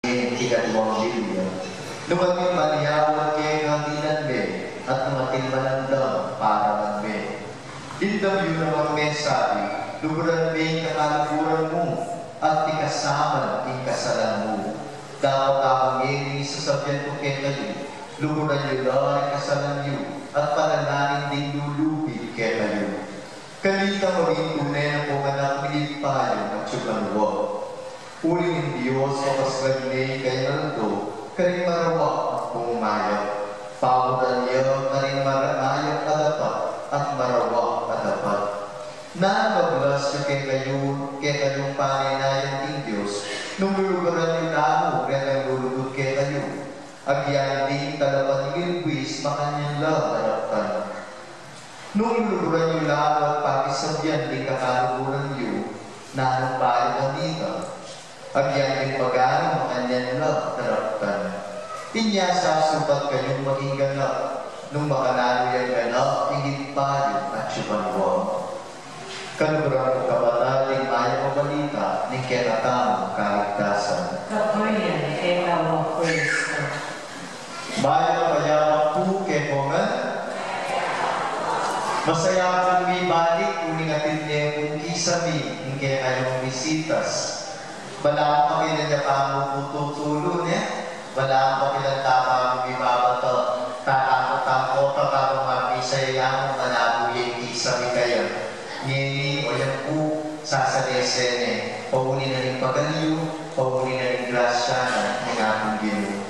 ikatawang Biblia. Lumating maniyawan kay kandinan me at lumating manandang para me. Dindam yun ang mensahe, luburan me kakaluburan mo at ikasaman ang kasalan mo. Dapat ang ngayong isasabyan ko kay kayo, luburan nyo lang ang kasalan nyo at panalangin din lulupin kay kayo. Kalita maging tunay na pumanak nilipayo at sumanuwa. Uli ng Diyos sa pasagay kay Naldo, karing marawak ang pumayag. Pamudan niya karing maranayag adapat at marawak adapat. Nangablas niyo kay kayong paninayan ng Diyos, nung lulugaran niyo lamo kaya nang lulugod kay kayo. Agyan din talapan ng ilwis makanyang lang haraptan. Nung luluguran niyo lamo at pakisabyan din kakaluburan niyo, nanong payo na dito. Agyan din pag-ano makanyang lang haraptan. Inyasa supat kayong maging ganap, nung makanalo yung ganap, higit payo at sipanwang. Kaluburan ng kabataling ayaw mabalita, ni kenatamang kaligtasan. Kapayan, ekaw Kristo. Bayan payamak po kay Pongan. Masaya kong may balik kung ingatin niya kung kisami ng kaya kayong visitas. Balaan pa kinanya kamo pututulo niya. Balaan pa kinantama kong ibabato. Takot-takot takong mapisayang manabuhi yung kisami kayo. Ngini o yan po sasadesene. Pauli na rin pagaliyo, pauli na rin grasya na ng aking Ginoo.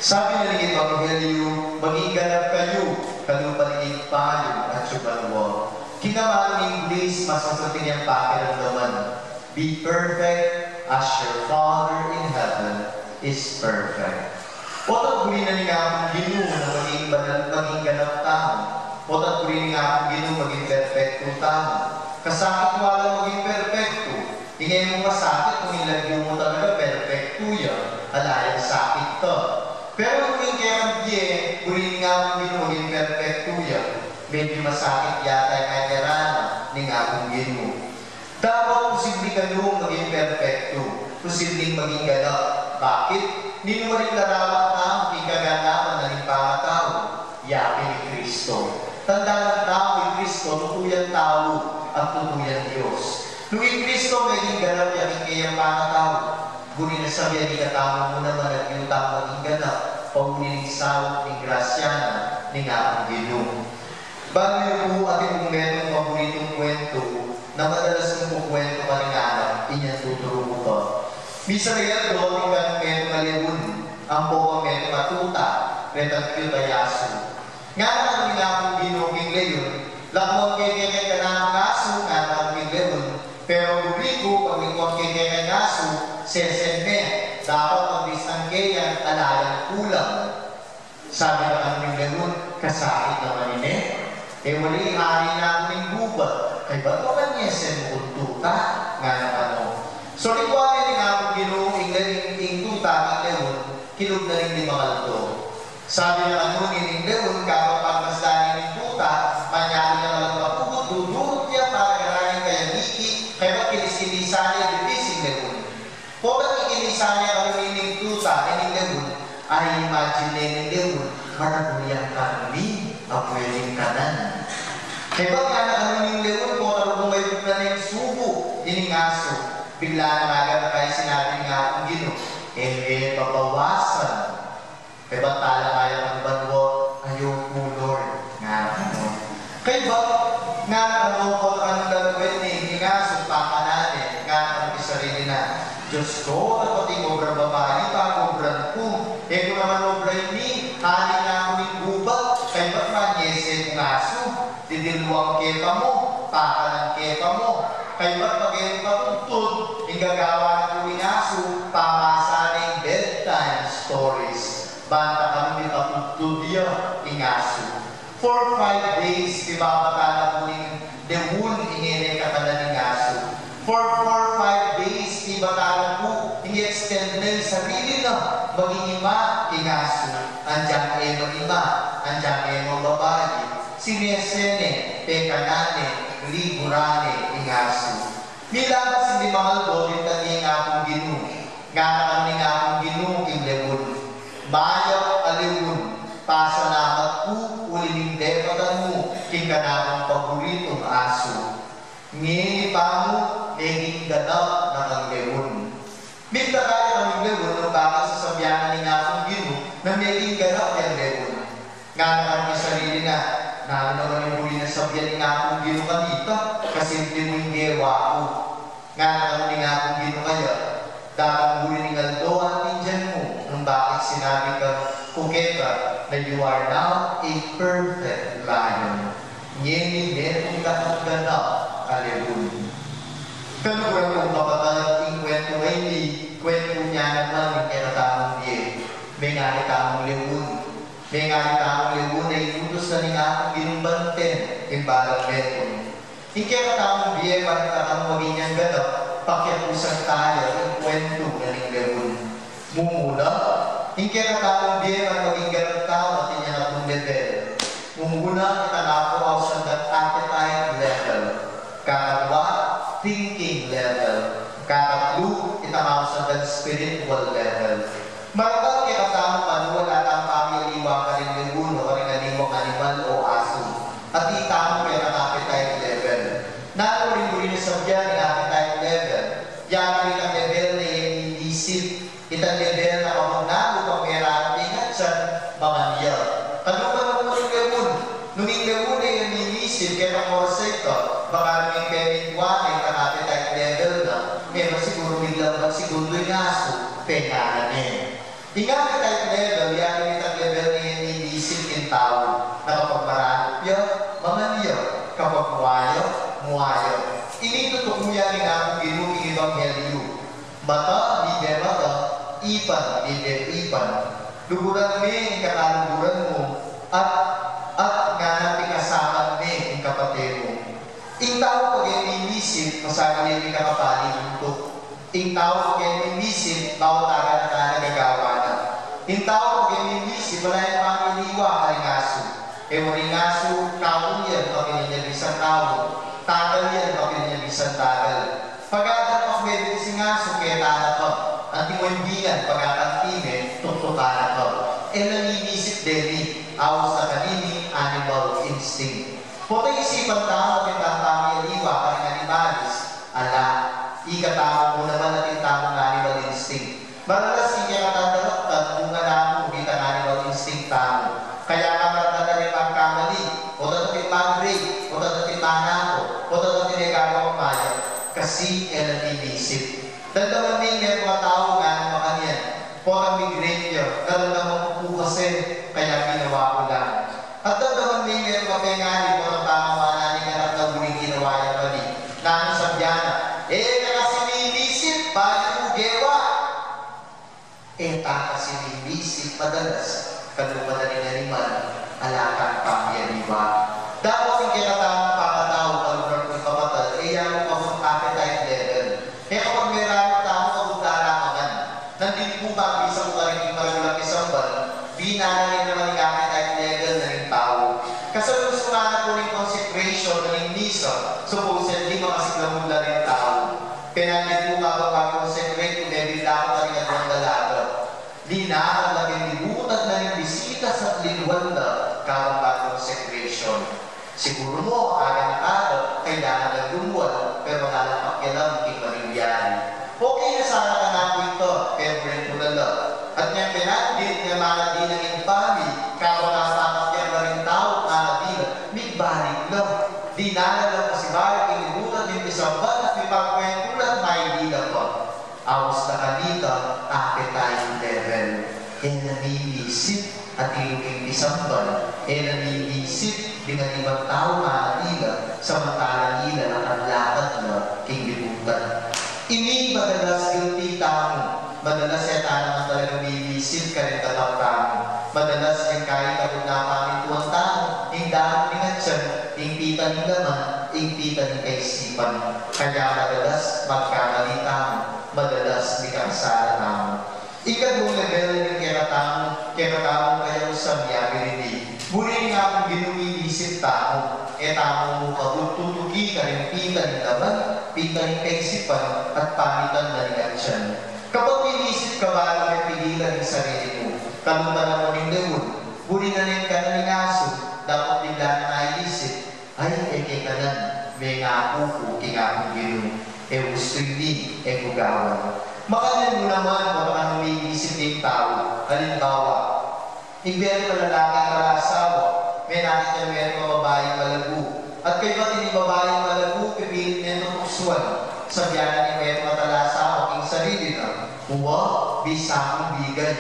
Sabi na rin Ebanghelyo, maging ganap kayo, kalupaligid payo at subalwa. Kinamalang English, masasating niyang pakiramdaman. Be perfect as your Father in heaven is perfect. Otat guli na nga akong Ginoo na maging ganap tao. Otat guli nga akong Ginoo maging perfecto tao. Kasakit wala maging perfecto. Ingay mo masakit kung ilagyo mo talaga perfecto yan. Alayang sakit to. Pero kung yung kaya guli nga akong Ginoo maging perfecto yan. Medyo masakit yata yung kaderana ng akong Ginoo. Dapat posibleng kayo maging perfecto. Posibleng maging ganap. Bakit? Ninuwaring larawan na ang ikaganapan na ng pangatao. Yakin ni Kristo. Tanda ng tao ni Kristo, tutuyan tao at tutuyan Diyos. Nung yung Kristo maging ganap yakin kayang pangatao, guni na sabihan ni katama mo naman at yung tao maging ganap, pag-uniling sawag ng grasyana ng aking Ginoo. Bago yung po ating kung merong paboritong kwento na madalas kong kukwento ka ng anak, inyang tuturo mo to. Misa na yan doon yung ganong merong malibun, ang bukang merong matuta, retang kitayaso. Nga naman yung akong Ginoong leyon, lakmang kaya ka na ng aso, nga naman yung leyon, pero buliko, pag ikaw kaya ng aso, sesenme, dapat magbistang kaya alayang kulang. Sabi na yung leyon, kasakit naman ini. Wali hari na ng gubat, kay ba't mo kanyesen kung tuta, nga naman. So, ikuha nga akong Ginoong yung tuta, ang leyon, kilog na rin di makalto. Sabi na ng leyon, kapag masdanin ng tuta, manyari na malang mapukot, dudurot niya para ganahin kaya niki, kaya ba't kinis-kinisan niya, bibising leyon. Kung ba't kinisan niya kami ng tuta, ng leyon, ay imagine na ng leyon, maraguliang kami, ang pwedeng kanan. Kaya ba't nga na ng leyon, kung tarong may bukla na yung subo, ining aso, bigla na nagan kaya sinabi nga akong Ginoo, papawasan. Kaya ba't tala kaya ng banwo, ayaw mo Lord, nga ano. Kaya ba't nga kung anong gagawin ni aso, papa natin, nga ang isarili na, Diyos ko, at pati obra babae, pag-obran ko. Kung naman obra ni, hari na ako ng gubat, kaya ba't manyese ng aso, didilwang kepa mo, pakalang kepa mo, kaya ba't pag-ibig patutod, gagawa na po ng aso, pamasa ng bedtime stories. Banta kami ni patutod niya ng aso. For 5 days, ibabata na po ng dewul, ingene katala ng aso. For 4-5 days, ibata na po, i-extend na yung sarili na maging ima ng aso. Andiyan kayo mag-ima, andiyan kayo mag-babae. Sinesene, pekanane, liburane, ng aso. Nilabas hindi mahal doon yung tanging akong Ginoo. nga kami nga akong ginungking lebon. Mayaw alewon, pasalamat po, ulining depatan mo, king kanakang paboritong aso. Ngini pa mo, naging ganap na kang lebon. Minta kaya kami lebon, nung bakit sasabihan ni nga akong ginu, na naging ganap yung lebon. Nga naman yung sarili na, naman yung huli na sabihan ni nga akong ginu kanita, kasi hindi mo yung gewa ko. Nga naman ni nga akong ginu kaya, dahil huli ni Aldo at Indian mo, nung bakit sinabi ka, kuketa, na you are now a perfect lion. Ngini netong ganap, alebon. Kalukulang kong kapatid, yung kwento ay hindi, kwento niya naman yung kinatamang diye. May nga itamang lebon. May nga itamang lebon na inutos na ni nga akong ginumbanten, yung balang beton. Yung kinatamang diye, bakit akang maging niyang ganap, pakiapusan tayo yung kwento na ng lebon. Mumula, yung kinatamang diye, bakit maging ganap tao at inya na kong level. Mumuna, itanako ako sa that appetite level. Kakadwa, thinking level. Kakatlo, itanako sa that spiritual level. Maragal kaya kasama pa, wala tang pamiliwa ka rin lebon o ka rin aliwang animal o aso. At itamo kaya ang appetite level. Nakurin mo rin sa biyan ng appetite level. Yan rin ang level na inisip. Itang level na kapag pang meraping at siya mga niya. Kalupan mo rin lebon. Nung yung lebon ay inisip kaya ng orsa ito, baka may perintuan ang appetite level na meron siguro biglang segundo yung aso, penganan eh. Yung appetite level, yan yung itang level na inisip yung tao na kapag maranap yun, mamaniyo, kapag muwayo. Initutok mo yan yung akong ginuging ebanghelyo. Mata, hindi mata, ipan, hindi ipan. Luguran mo yung kakaluguran mo at nga napikasaman mo yung kapatid mo. Ing tao pag inisip, masabi rin ka kapali untuk. Ing tao pag inisip, bawat aga na ka nagagawa na. Ing tao pag inisip, wala yung pangiliwa ka rin aso. Waring aso, tao yan, pakininyan isang tao. Tagal yan, pakininyan isang tagal. Pag-agal pag may isang aso, kaya tanap ka. Ang timuimbigan, pag-atantime, tutukanan ka. Nanginisip din, awas na kanini, animal instinct. Puto isipan tao at itatama yung iwa ka rin animalis. Ala, ikatama mo naman at itamang animal instinct. Maralas hindi ka tatalaktad kung alam mo kita animal instinct tamo. Kaya ka maratarin magkamali, o tatatin mag-break, o tatatin manako, o tatatin nagagawa maya. Kasi yan ang inisip. Dalaman may mga tao nga ng makanyan. Porang migrate yun, dalaman naman pupukasin, kaya ginawa ko lang. At dalaman may mga pengani, porang tama nanin nga na huling ginawa yung mali. Nang sabyana, kasi nilisip, bayo gewa. Kasi nilisip, madalas, kalupatan ng animal, alakang pamiyaniwa. Dapat yung kinatamang pakatao, kalunan kong kapatid, yan mo kapag appetite level. Kapag may ramang tao, kapag daramangan, nandito po ba, isa ko ka rin yung magulang isang ban, binanayin naman yung appetite level na yung tao. Kasi gusto nga po yung consecration na yung misa, supposedly makasiglamula rin tao. Pinanit po mag-consecrate kung may bigla ko rin ang dalaga. Di na ang laging libutan na yung bisita sa linwal na kapag consecration. Siguro mo, agang araw, kailangan ng lumwal, pero nalapak yan ang iking maringyari. Okay na sana ka na po ito, pero rin po na lang. At niyang pinagdit niya mga di ng infami, kapag nasapak yan na rin tao, mga di na, may balik lang. Di na lang kasi balik, ilibutan yung isang ban at may pagkwentulan, may di na po. Awas na kanita, appetite level. Nanilisip at iluging isang ban, nanilisip dengan ibang tao na nila, samantalang nila ang anlakat na kinglibutan. Ini madalas guilty tamo, madalas yan naman talagang nilisip ka rin tatang tamo, madalas yan kahit kapag napamintuan tamo, yung dahil nga dyan, yung pita ng laman, yung pita ng kaisipan. Kaya madalas magkamali tamo, madalas di kasala tamo. Ikadong level ng keratamo kayo sa miyability. Muli nga kung ginumilisip tamo, tamo mo pagtutugi ka rin pita ng laman, pita ng kaisipan, at pamitan na rin dyan. Kapag pigilan ng sarili mo. Kalungan mo ng leon, bulinanin ka na ng aso, dapat bigla na naisip, ay, kay kanan, may nga ako, kingakong gino, gusto hindi, gugawan. Makanan mo naman kung ano may isip ng tao. Halimbawa, ibigay ko lalaking malasawa, may nakita meron mga babaeng malago. At kay ba't hindi babaeng malago, pipilit niya itong tuksuan. Sabihan ni meron matalasawa king sarili na, huwa, bisa akong bigay,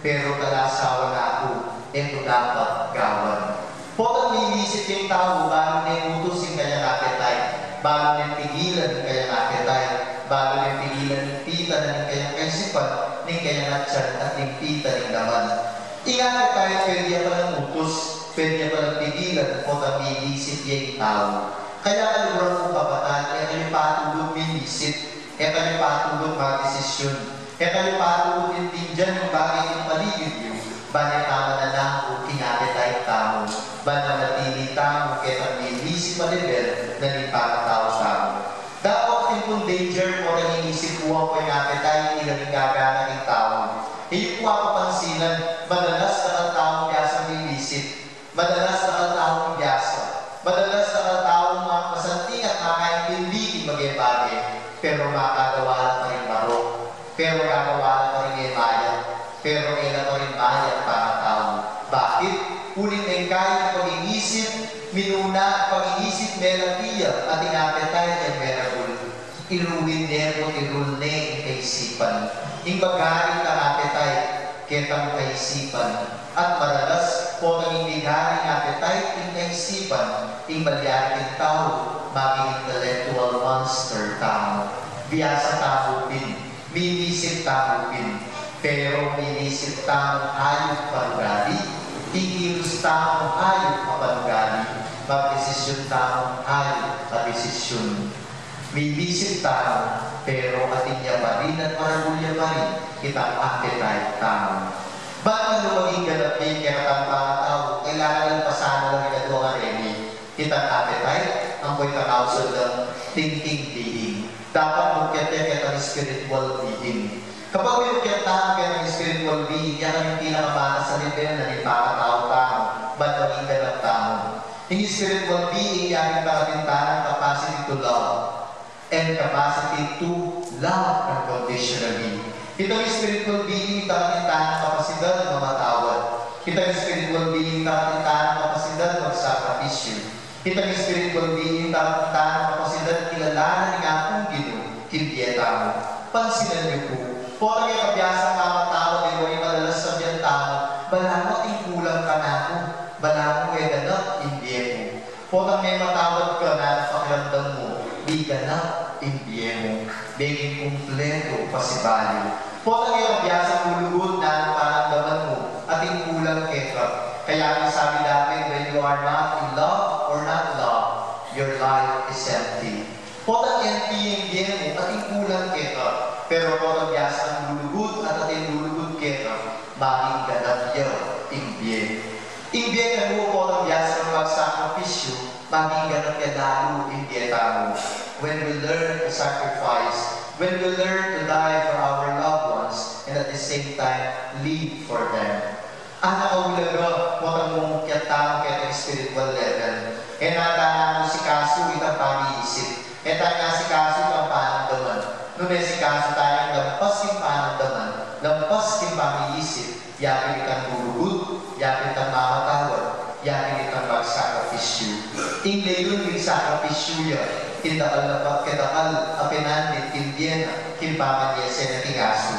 pero talasawa na ako, ito dapat gawan. Potang may isip yung tao, bago na yung utusin kanyang appetite, bago na yung pigilan ng kanyang appetite, bago na yung pigilan ng pita ng kanyang kaisipan, ng kanyang atsan at ng pita ng laman. Ingat tayo, pwede pa ng utos, pwede pa ng pigilan, potang may isip yung tao. Kaya kaluran mo kabataan, kayo patulog may isip, kayo patulog mag-desisyon, kayo patulog yung tingjan yung bagay yung paligid nyo, banay tama na lang o kinapit ay tamo, banay natili tamo, kaya may isip pa level na may tao sa mo. Dapat yung danger mo na inisip ko ang appetite, ilang gagana ng tao. Yung po ako pansinan, madalas na ang taong biyasa may isip, madalas na ang taong biyasa, madalas na ang taong mga pasanting at makaintindi bagay-bagay, pero makagawa pa rin baro, pero gagawa pa rin bayan, pero kailan pa rin bayan para tao. Bakit? Ulit na yung kaya ng pag-iisip, minuna pag-iisip melatiya at inappetite ay merabul. Iruwin nero, irulne ang kaisipan. Ing magharing ng appetite, ketang kaisipan. At madalas po nang ibigari ng appetite, ing kaisipan, ing balyarin tao, maging intellectual monster tao. Biyasa tao pin, minisip tao pin, pero minisip tao ayot parugali, ikilos tao ayot paparugali, magdesisyon tao ayot padesisyon. Minisip tao, pero ating yaparin at maragulya pa rin, kitang appetite tao. Bakit nyo maging galapin kaya katang tao, kailangan lang pasana lang ito ang aremi, kitang appetite, ang po'y kakausal ng thinking being. Dapat magkita kitang spiritual being. Kapag may magkita kitang spiritual being, yan ang yung pinakamana sa level na nagpakatao-tao, ba't maging galap tao? Yung spiritual being, yan ang pakatintanang capacity to love and capacity to love unconditionally. Itong spiritual being, pakatintanang kapasidad na mamatawad. Itong spiritual being, pakatintanang kapasidad magsakripisyo. Itong spiritual being, pakatintanang kapasidad kilalanan ng akong gino, kindieta mo. Pansinan niyo po, po ang ikabiyasang kamatawad ay huwag madalas sa biyan tao, balangot yung kulang ka na ako, balangot ay ganap, hindi mo. Po ang may matawad ka na pakiramdam mo, di ganap, hindi mo. Beging kumpleto, pasibali. Po ang ikabiyasang ulugod na paramdaman mo, at yung kulang ketra. Kaya ang sabi natin, when you are not in love or not love, your life is empty. Po ang empty yung bien mo, at yung kulang ketra. Pero po ang biyasang lulugod at yung lulugod ketra, maging ganap yun, imbien. Imbien na mo po ang biyasang magsakripisyo, maging ganap yan lalo, imbieta mo. When we learn to sacrifice, when we learn to die for our loved ones, and at the same time, live for them. Anak ko ulaga, huwag mong kiyatang kaya spiritual level. E natanang mo si kaso, itang pag-iisip. E tayo si kaso, itang panamdaman. Nung si kaso tayong lampas yung panamdaman, lampas yung pag-iisip, yakin itang gurugod, yakin itang mamatawad, yakin itang magsakripisyo. Tingnan yun yung sakripisyo yan. Kindakal na pagkidakal, apinanit, kindiena, kinpaman yese na tingaso.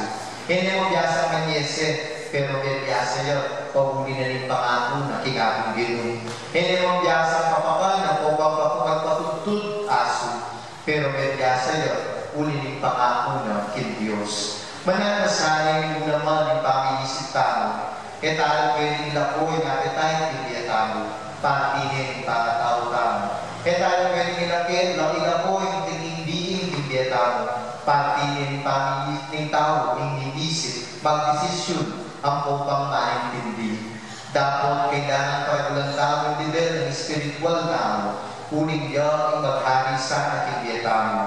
Hindi mo biyasa man yese, pero may biyasa yun, paguli na rin pangako na kingakong gino. Hindi mo biyasa kapakal na pagpapatutod aso, pero may biyasa yun, uli rin pangako na kindiyos. Mananasanay mo naman yung pamilisip tamo, e talo pwedeng lakoy na appetite, hindi tamo, patinin yung pangatao tamo. E tayo pwedeng ilakit, lakila po yung tinimbiing timbiyeta mo. Patinin pamilis ng tao, yung nilisip, magdesisyon, ang upang maintindi. Dapat kailangan paragulang tao yung level ng spiritual tao. Kuning diyan ang maghari sa timbiyeta mo.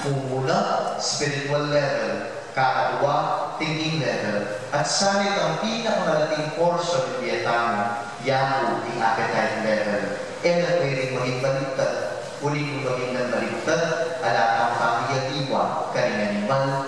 Umuna, spiritual level. Kakadua, thinking level. At sanit ang pinakamalaking portion ng diyetamo, yamu ang appetite level. Na pwedeng maging baligtad, uling maging nang baligtad, alatang pangiyatiwa, karing animal,